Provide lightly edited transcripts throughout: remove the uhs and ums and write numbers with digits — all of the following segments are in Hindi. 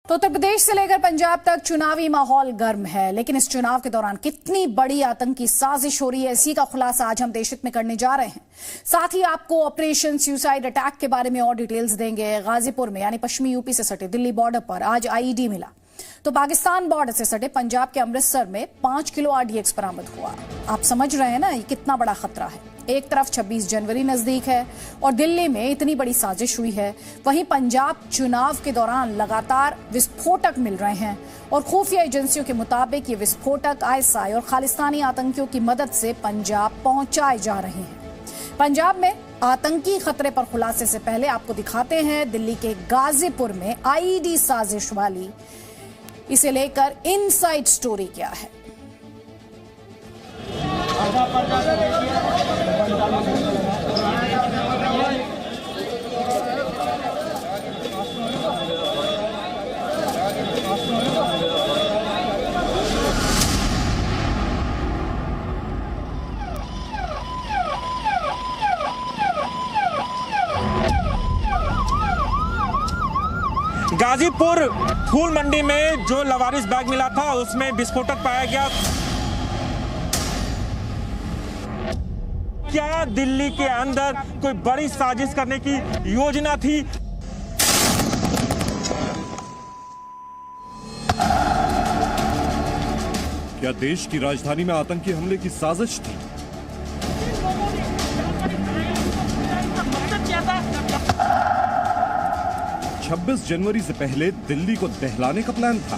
तो उत्तर प्रदेश से लेकर पंजाब तक चुनावी माहौल गर्म है, लेकिन इस चुनाव के दौरान कितनी बड़ी आतंकी साजिश हो रही है, इसी का खुलासा आज हम देश हित में करने जा रहे हैं। साथ ही आपको ऑपरेशन सुसाइड अटैक के बारे में और डिटेल्स देंगे। गाजीपुर में यानी पश्चिमी यूपी से सटे दिल्ली बॉर्डर पर आज आईईडी मिला, तो पाकिस्तान बॉर्डर से सटे पंजाब के अमृतसर में 5 किलो आरडीएक्स बरामद हुआ। आप समझ रहे हैं ना ये कितना बड़ा खतरा है। एक तरफ 26 जनवरी नजदीक है और दिल्ली में इतनी बड़ी साजिश हुई है, वहीं पंजाब चुनाव के दौरान लगातार विस्फोटक मिल रहे हैं और खुफिया एजेंसियों के मुताबिक ये विस्फोटक आईएसआई और खालिस्तानी आतंकियों की मदद से पंजाब पहुंचाए जा रहे हैं। पंजाब में आतंकी खतरे पर खुलासे से पहले आपको दिखाते हैं दिल्ली के गाजीपुर में आईईडी साजिश वाली, इसे लेकर इनसाइड स्टोरी क्या है। गाजीपुर फूल मंडी में जो लवारिस बैग मिला था उसमें विस्फोटक पाया गया। क्या दिल्ली के अंदर कोई बड़ी साजिश करने की योजना थी? क्या देश की राजधानी में आतंकी हमले की साजिश थी? छब्बीस जनवरी से पहले दिल्ली को दहलाने का प्लान था।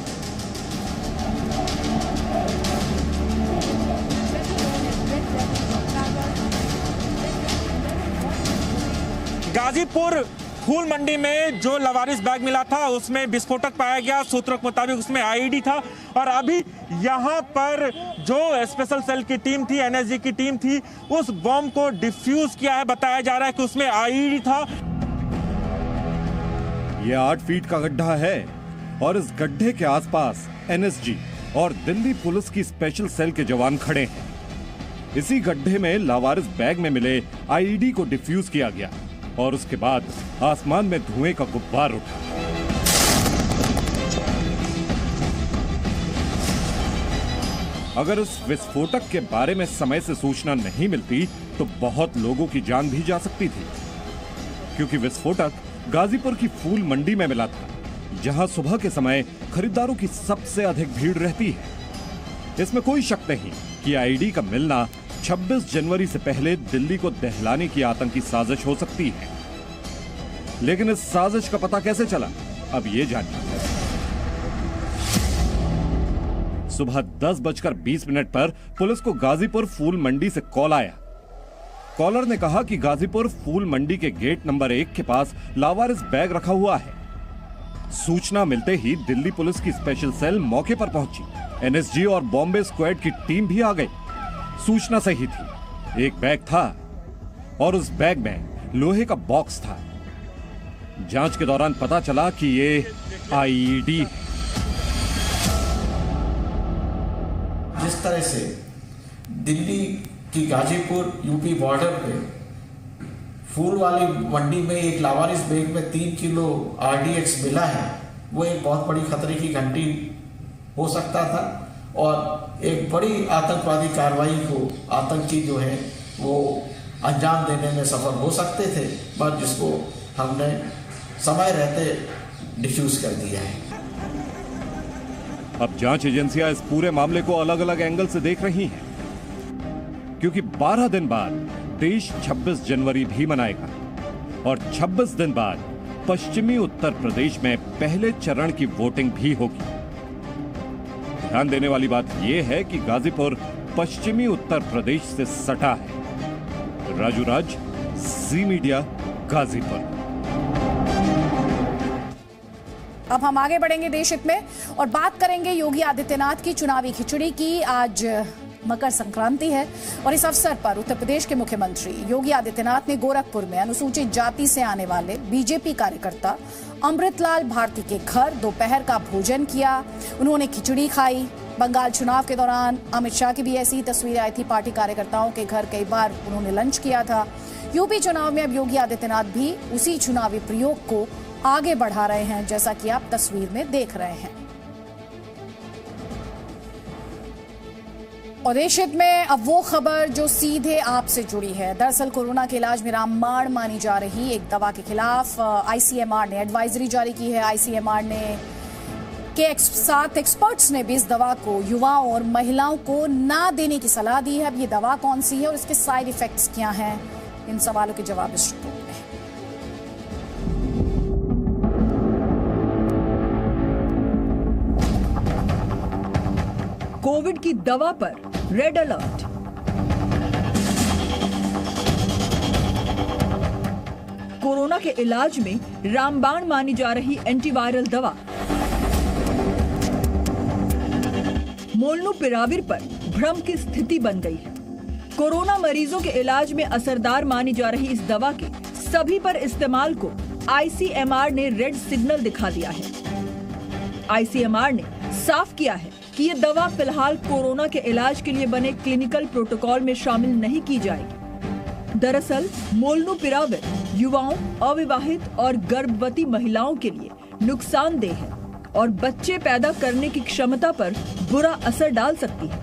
गाजीपुर फूल मंडी में जो लवारिस बैग मिला था उसमें विस्फोटक पाया गया। सूत्रों के मुताबिक उसमें आईईडी था और अभी यहां पर जो स्पेशल सेल की टीम थी, एनएसजी की टीम थी, उस बॉम्ब को डिफ्यूज किया है। बताया जा रहा है कि उसमें आईईडी था। यह 8 फीट का गड्ढा है और इस गड्ढे के आसपास एनएसजी और दिल्ली पुलिस की स्पेशल सेल के जवान खड़े हैं। इसी गड्ढे में लावारिस बैग में मिले आईईडी को डिफ्यूज किया गया और उसके बाद आसमान में धुएं का गुब्बार उठा। अगर इस विस्फोटक के बारे में समय से सूचना नहीं मिलती तो बहुत लोगों की जान भी जा सकती थी, क्योंकि विस्फोटक गाजीपुर की फूल मंडी में मिला था, जहां सुबह के समय खरीदारों की सबसे अधिक भीड़ रहती है। इसमें कोई शक नहीं कि आईईडी का मिलना 26 जनवरी से पहले दिल्ली को दहलाने की आतंकी साजिश हो सकती है। लेकिन इस साजिश का पता कैसे चला, अब ये जानिए। सुबह 10:20 पर पुलिस को गाजीपुर फूल मंडी से कॉल आया। कॉलर ने कहा कि गाजीपुर फूल मंडी के गेट नंबर 1 के पास लावारिस बैग रखा हुआ है। सूचना मिलते ही दिल्ली पुलिस की स्पेशल सेल मौके पर पहुंची। एनएसजी और बॉम्बे स्क्वाड की टीम भी आ गई। सूचना सही थी, एक बैग था और उस बैग में लोहे का बॉक्स था। जांच के दौरान पता चला कि ये आईईडी है। जिस तरह से दिल्ली की गाजीपुर यूपी बॉर्डर पे फूल वाली मंडी में एक लावारिस बैग में 3 किलो आरडीएक्स मिला है, वो एक बहुत बड़ी खतरे की घंटी हो सकता था और एक बड़ी आतंकवादी कार्रवाई को आतंकी जो है वो अंजाम देने में सफल हो सकते थे, पर जिसको हमने समय रहते डिफ्यूज कर दिया है। अब जांच एजेंसियां इस पूरे मामले को अलग अलग एंगल से देख रही हैं, क्योंकि 12 दिन बाद देश 26 जनवरी भी मनाएगा और 26 दिन बाद पश्चिमी उत्तर प्रदेश में पहले चरण की वोटिंग भी होगी। ध्यान देने वाली बात यह है कि गाजीपुर पश्चिमी उत्तर प्रदेश से सटा है। राजू राज, जी मीडिया, गाजीपुर। अब हम आगे बढ़ेंगे देश हित में और बात करेंगे योगी आदित्यनाथ की चुनावी खिचड़ी की। आज मकर संक्रांति है और इस अवसर पर उत्तर प्रदेश के मुख्यमंत्री योगी आदित्यनाथ ने गोरखपुर में अनुसूचित जाति से आने वाले बीजेपी कार्यकर्ता अमृतलाल भारती के घर दोपहर का भोजन किया। उन्होंने खिचड़ी खाई। बंगाल चुनाव के दौरान अमित शाह की भी ऐसी ही तस्वीरें आई थी। पार्टी कार्यकर्ताओं के घर कई बार उन्होंने लंच किया था। यूपी चुनाव में अब योगी आदित्यनाथ भी उसी चुनावी प्रयोग को आगे बढ़ा रहे हैं, जैसा कि आप तस्वीर में देख रहे हैं। और देश हित में अब वो खबर जो सीधे आपसे जुड़ी है। दरअसल कोरोना के इलाज में रामबाण मानी जा रही एक दवा के खिलाफ आईसीएमआर ने एडवाइजरी जारी की है। आईसीएमआर ने के साथ एक्सपर्ट्स ने भी इस दवा को युवाओं और महिलाओं को ना देने की सलाह दी है। अब ये दवा कौन सी है और इसके साइड इफेक्ट्स क्या हैं, इन सवालों के जवाब इस रिपोर्ट में। कोविड की दवा पर रेड अलर्ट। कोरोना के इलाज में रामबाण मानी जा रही एंटीवायरल दवा मोलनुपिराविर पर भ्रम की स्थिति बन गई है। कोरोना मरीजों के इलाज में असरदार मानी जा रही इस दवा के सभी पर इस्तेमाल को आईसीएमआर ने रेड सिग्नल दिखा दिया है। आईसीएमआर ने साफ किया है कि ये दवा फिलहाल कोरोना के इलाज के लिए बने क्लिनिकल प्रोटोकॉल में शामिल नहीं की जाएगी। दरअसल मोलनुपिराविर युवाओं, अविवाहित और गर्भवती महिलाओं के लिए नुकसानदेह है और बच्चे पैदा करने की क्षमता पर बुरा असर डाल सकती है।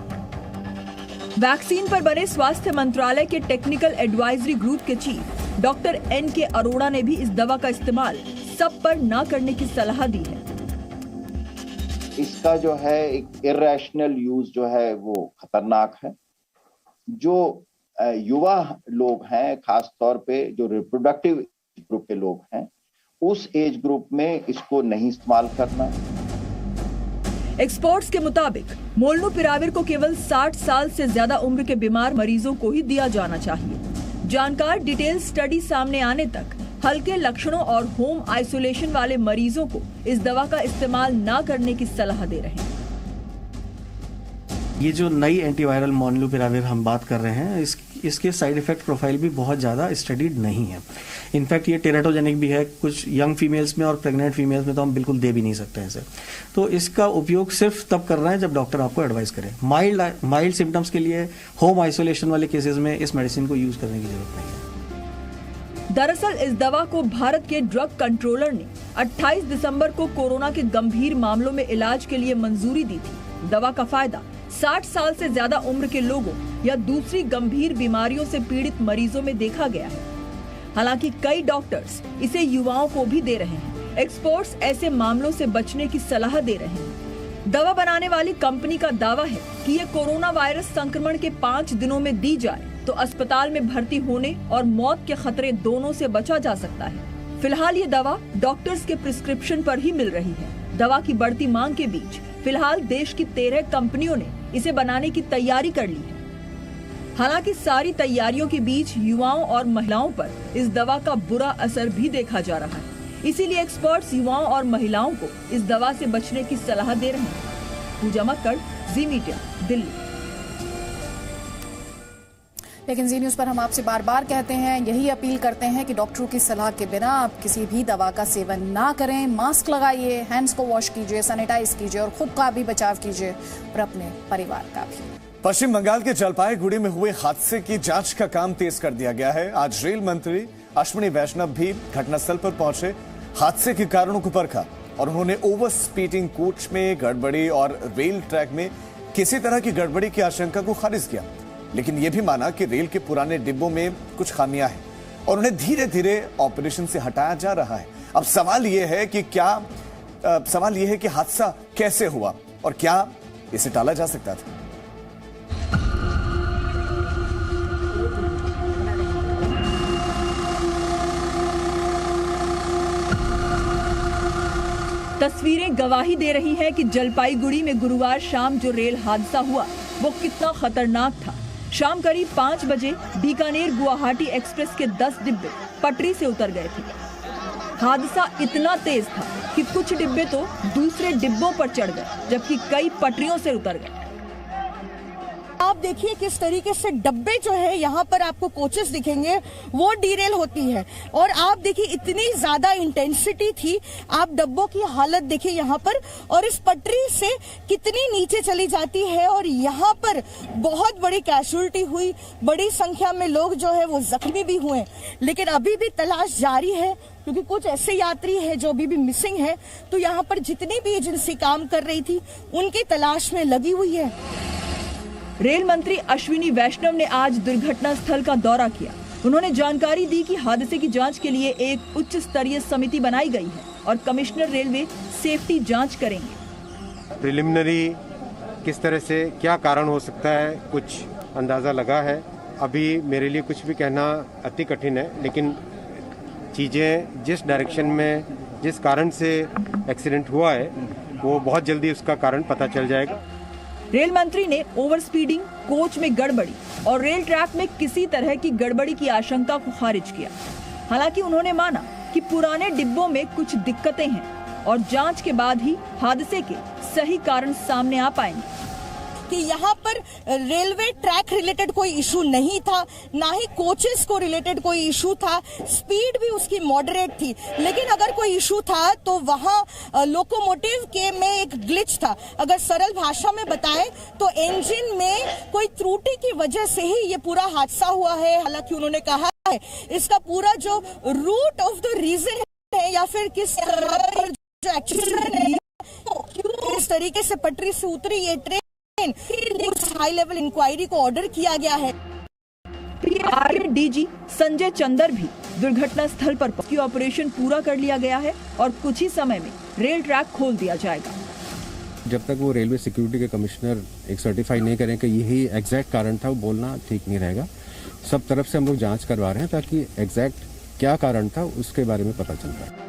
वैक्सीन पर बने स्वास्थ्य मंत्रालय के टेक्निकल एडवाइजरी ग्रुप के चीफ डॉक्टर NK अरोड़ा ने भी इस दवा का इस्तेमाल सब पर न करने की सलाह दी है। इसका जो है एक इरेशनल यूज जो है वो खतरनाक है। जो युवा लोग हैं, खास तौर पे जो रिप्रोडक्टिव ग्रुप के लोग हैं, उस एज ग्रुप में इसको नहीं इस्तेमाल करना। एक्सपर्ट्स के मुताबिक मोलनुपिराविर को केवल 60 साल से ज्यादा उम्र के बीमार मरीजों को ही दिया जाना चाहिए। जानकार डिटेल स्टडी सामने आने तक हल्के लक्षणों और होम आइसोलेशन वाले मरीजों को इस दवा का इस्तेमाल ना करने की सलाह दे रहे हैं। ये जो नई एंटीवायरल मोलनुपिराविर हम बात कर रहे हैं, इसके साइड इफेक्ट प्रोफाइल भी बहुत ज़्यादा स्टडीड नहीं है। इनफैक्ट ये टेराटोजेनिक भी है, कुछ यंग फीमेल्स में और प्रेग्नेंट फीमेल्स में तो हम बिल्कुल दे भी नहीं सकते हैं इसे। तो इसका उपयोग सिर्फ तब करना है जब डॉक्टर आपको एडवाइस करे। माइल्ड सिम्टम्स के लिए होम आइसोलेशन वाले केसेस में इस मेडिसिन को यूज करने की जरूरत नहीं है। दरअसल इस दवा को भारत के ड्रग कंट्रोलर ने 28 दिसंबर को कोरोना के गंभीर मामलों में इलाज के लिए मंजूरी दी थी। दवा का फायदा 60 साल से ज्यादा उम्र के लोगों या दूसरी गंभीर बीमारियों से पीड़ित मरीजों में देखा गया है। हालांकि कई डॉक्टर्स इसे युवाओं को भी दे रहे हैं। एक्सपर्ट्स ऐसे मामलों से बचने की सलाह दे रहे हैं। दवा बनाने वाली कंपनी का दावा है कि ये कोरोना वायरस संक्रमण के 5 दिनों में दी जाए तो अस्पताल में भर्ती होने और मौत के खतरे दोनों से बचा जा सकता है। फिलहाल ये दवा डॉक्टर्स के प्रिस्क्रिप्शन पर ही मिल रही है। दवा की बढ़ती मांग के बीच फिलहाल देश की 13 कंपनियों ने इसे बनाने की तैयारी कर ली है। हालांकि सारी तैयारियों के बीच युवाओं और महिलाओं पर इस दवा का बुरा असर भी देखा जा रहा है। इसीलिए एक्सपर्ट्स युवाओं और महिलाओं को इस दवा से बचने की सलाह दे रहे हैं। पूजा मक्कड़, जी मीडिया, दिल्ली। लेकिन जी न्यूज़ पर हम आपसे बार बार कहते हैं, यही अपील करते हैं कि डॉक्टरों की सलाह के बिना आप किसी भी दवा का सेवन ना करें। मास्क लगाइए, हैंड्स को वॉश कीजिए, सैनिटाइज कीजिए और खुद का भी बचाव कीजिए और अपने परिवार का भी। पश्चिम बंगाल के जलपाईगुड़ी में हुए हादसे की जांच का काम तेज कर दिया गया है। आज रेल मंत्री अश्विनी वैष्णव भी घटनास्थल पर पहुंचे, हादसे के कारणों को परखा और उन्होंने ओवर स्पीडिंग कोच में गड़बड़ी और रेल ट्रैक में किसी तरह की गड़बड़ी की आशंका को खारिज किया, लेकिन यह भी माना कि रेल के पुराने डिब्बों में कुछ खामियां हैं और उन्हें धीरे धीरे ऑपरेशन से हटाया जा रहा है। अब सवाल यह है कि हादसा कैसे हुआ और क्या इसे टाला जा सकता था। तस्वीरें गवाही दे रही हैं कि जलपाईगुड़ी में गुरुवार शाम जो रेल हादसा हुआ वो कितना खतरनाक था। शाम करीब 5 बजे बीकानेर गुवाहाटी एक्सप्रेस के 10 डिब्बे पटरी से उतर गए थे। हादसा इतना तेज था कि कुछ डिब्बे तो दूसरे डिब्बों पर चढ़ गए, जबकि कई पटरियों से उतर गए। आप देखिए किस तरीके से डब्बे जो है यहाँ पर आपको कोचेस दिखेंगे वो डीरेल होती है, और आप देखिए इतनी ज्यादा इंटेंसिटी थी, आप डब्बों की हालत देखिए यहाँ पर, और इस पटरी से कितनी नीचे चली जाती है, और यहाँ पर बहुत बड़ी कैजुअलिटी हुई, बड़ी संख्या में लोग जो है वो जख्मी भी हुए। लेकिन अभी भी तलाश जारी है, क्योंकि कुछ ऐसे यात्री हैं जो अभी भी मिसिंग है। तो यहाँ पर जितनी भी एजेंसी काम कर रही थी उनकी तलाश में लगी हुई है। रेल मंत्री अश्विनी वैष्णव ने आज दुर्घटना स्थल का दौरा किया। उन्होंने जानकारी दी कि हादसे की जांच के लिए एक उच्च स्तरीय समिति बनाई गई है और कमिश्नर रेलवे सेफ्टी जांच करेंगे। प्रिलिमिनरी किस तरह से क्या कारण हो सकता है कुछ अंदाजा लगा है। अभी मेरे लिए कुछ भी कहना अति कठिन है, लेकिन चीजें जिस डायरेक्शन में जिस कारण से एक्सीडेंट हुआ है वो बहुत जल्दी उसका कारण पता चल जाएगा। रेल मंत्री ने ओवर स्पीडिंग, कोच में गड़बड़ी और रेल ट्रैक में किसी तरह की गड़बड़ी की आशंका को खारिज किया। हालांकि उन्होंने माना कि पुराने डिब्बों में कुछ दिक्कतें हैं और जांच के बाद ही हादसे के सही कारण सामने आ पाएंगे। कि यहाँ पर रेलवे ट्रैक रिलेटेड कोई इशू नहीं था, ना ही कोचेस को रिलेटेड कोई इशू था, स्पीड भी उसकी मॉडरेट थी। लेकिन अगर कोई इशू था तो वहाँ लोकोमोटिव के में एक ग्लिच था। अगर सरल भाषा में बताएं तो इंजन में कोई त्रुटि की वजह से ही ये पूरा हादसा हुआ है। हालांकि उन्होंने कहा है इसका पूरा जो रूट ऑफ द रीजन है या फिर किस जो एक्सीडेंट इस तरीके से पटरी से उतरी ये ट्रेन, हाई लेवल इंक्वायरी को ऑर्डर किया गया है। डीजी संजय चंदर भी दुर्घटना स्थल पर पहुंचे। ऑपरेशन पूरा कर लिया गया है और कुछ ही समय में रेल ट्रैक खोल दिया जाएगा। जब तक वो रेलवे सिक्योरिटी के कमिश्नर एक सर्टिफाई नहीं करें कि यही एग्जैक्ट कारण था, वो बोलना ठीक नहीं रहेगा। सब तरफ से हम लोग जांच करवा रहे हैं ताकि एग्जैक्ट क्या कारण था उसके बारे में पता चल पाए।